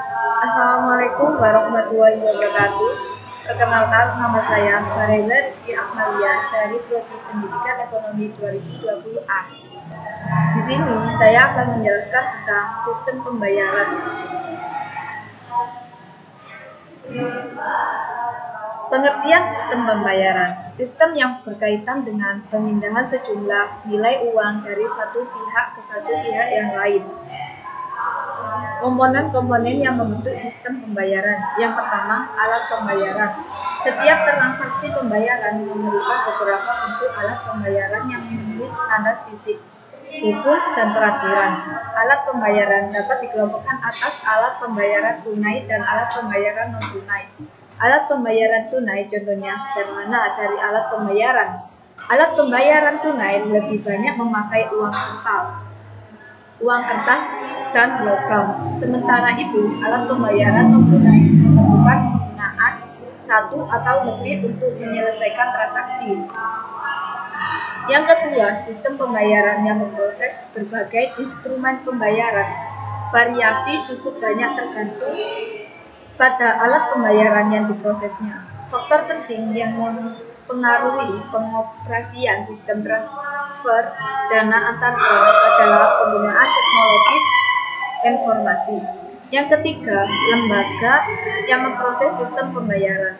Assalamualaikum warahmatullahi wabarakatuh. Perkenalkan, nama saya Farela Rizky Akmalia dari Prodi Pendidikan Ekonomi 2020A. Di sini saya akan menjelaskan tentang sistem pembayaran. Pengertian sistem pembayaran, sistem yang berkaitan dengan pemindahan sejumlah nilai uang dari satu pihak ke satu pihak yang lain. Komponen-komponen yang membentuk sistem pembayaran. Yang pertama, alat pembayaran. Setiap transaksi pembayaran memerlukan beberapa bentuk alat pembayaran yang memenuhi standar fisik, hukum, dan peraturan. Alat pembayaran dapat dikelompokkan atas alat pembayaran tunai dan alat pembayaran non-tunai. Alat pembayaran tunai contohnya sederhana dari alat pembayaran. Alat pembayaran tunai lebih banyak memakai uang kertas dan logam. Sementara itu, alat pembayaran non-tunai memerlukan penggunaan satu atau lebih untuk menyelesaikan transaksi. Yang kedua, sistem pembayaran yang memproses berbagai instrumen pembayaran. Variasi cukup banyak tergantung pada alat pembayaran yang diprosesnya. Faktor penting yang mempengaruhi pengoperasian sistem transfer dana antar bank adalah penggunaan teknologi informasi. Yang ketiga, lembaga yang memproses sistem pembayaran.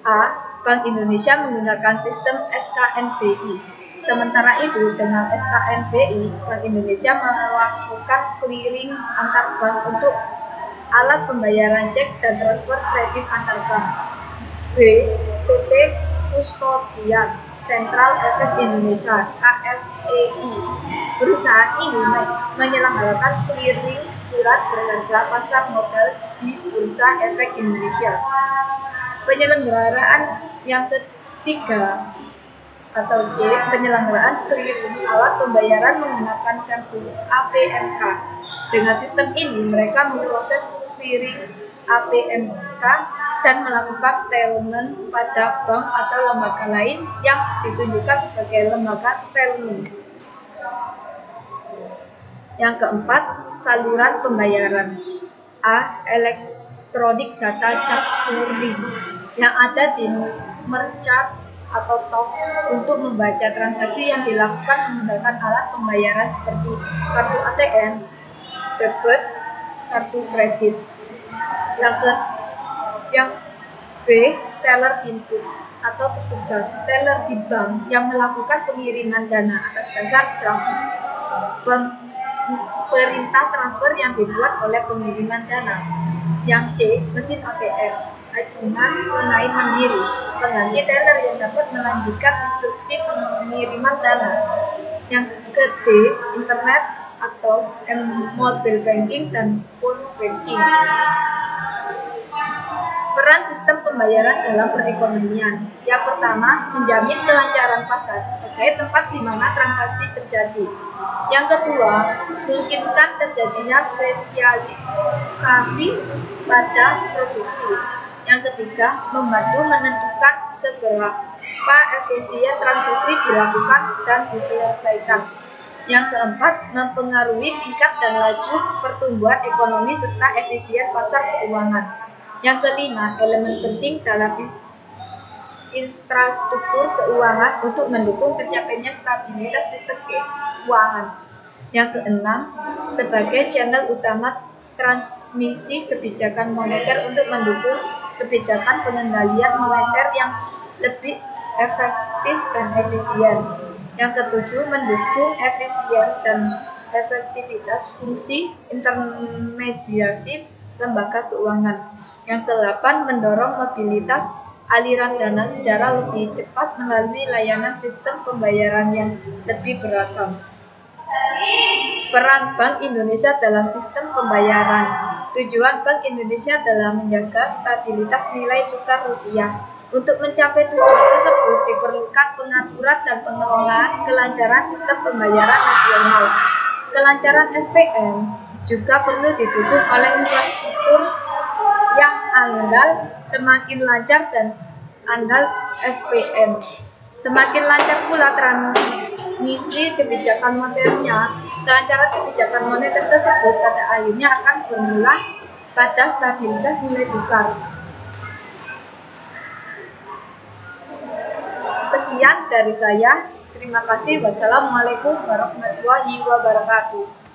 A. Bank Indonesia menggunakan sistem SKNBI. Sementara itu, dengan SKNBI, Bank Indonesia melakukan clearing antar bank untuk alat pembayaran cek dan transfer kredit antar bank. B. PT Kustodian Sentral Efek Indonesia (KSEI). Perusahaan ini menyelenggarakan clearing surat berharga pasar modal di Bursa Efek Indonesia. Penyelenggaraan yang ketiga atau C. Penyelenggaraan clearing alat pembayaran menggunakan kartu APMK. Dengan sistem ini, mereka memproses clearing APMK dan melakukan settlement pada bank atau lembaga lain yang ditunjukkan sebagai lembaga settlement. Yang keempat, saluran pembayaran. A. Electronic Data Chart Pooling yang ada di merchant atau TOP untuk membaca transaksi yang dilakukan menggunakan alat pembayaran seperti kartu ATM, debit, kartu kredit. Yang B. Teller input atau petugas teller di bank yang melakukan pengiriman dana atas dasar draft perintah transfer yang dibuat oleh pengiriman dana. Yang C. Mesin ATM, acuan tunai mandiri, pengganti teller yang dapat melanjutkan instruksi pengiriman dana. Yang ke D. Internet atau mobile banking dan phone banking. Peran sistem pembayaran dalam perekonomian. Yang pertama, menjamin kelancaran pasar sebagai tempat di mana transaksi terjadi. Yang kedua, memungkinkan terjadinya spesialisasi pada produksi. Yang ketiga, membantu menentukan seberapa efisien transaksi dilakukan dan diselesaikan. Yang keempat, mempengaruhi tingkat dan laju pertumbuhan ekonomi serta efisien pasar keuangan. Yang kelima, elemen penting dalam infrastruktur keuangan untuk mendukung tercapainya stabilitas sistem keuangan. Yang keenam, sebagai channel utama transmisi kebijakan moneter untuk mendukung kebijakan pengendalian moneter yang lebih efektif dan efisien. Yang ketujuh, mendukung efisien dan efektivitas fungsi intermediasi lembaga keuangan. Yang kedelapan, mendorong mobilitas aliran dana secara lebih cepat melalui layanan sistem pembayaran yang lebih beragam. Peran Bank Indonesia dalam sistem pembayaran. Tujuan Bank Indonesia adalah menjaga stabilitas nilai tukar rupiah. Untuk mencapai tujuan tersebut diperlukan pengaturan dan pengelolaan kelancaran sistem pembayaran nasional. Kelancaran SPN juga perlu didukung oleh infrastruktur yang andal. Semakin lancar dan andal SPN, semakin lancar pula transmisi kebijakan moneternya Kelancaran kebijakan moneter tersebut pada akhirnya akan bermula pada stabilitas nilai tukar. Sekian dari saya. Terima kasih. Wassalamualaikum warahmatullahi wabarakatuh.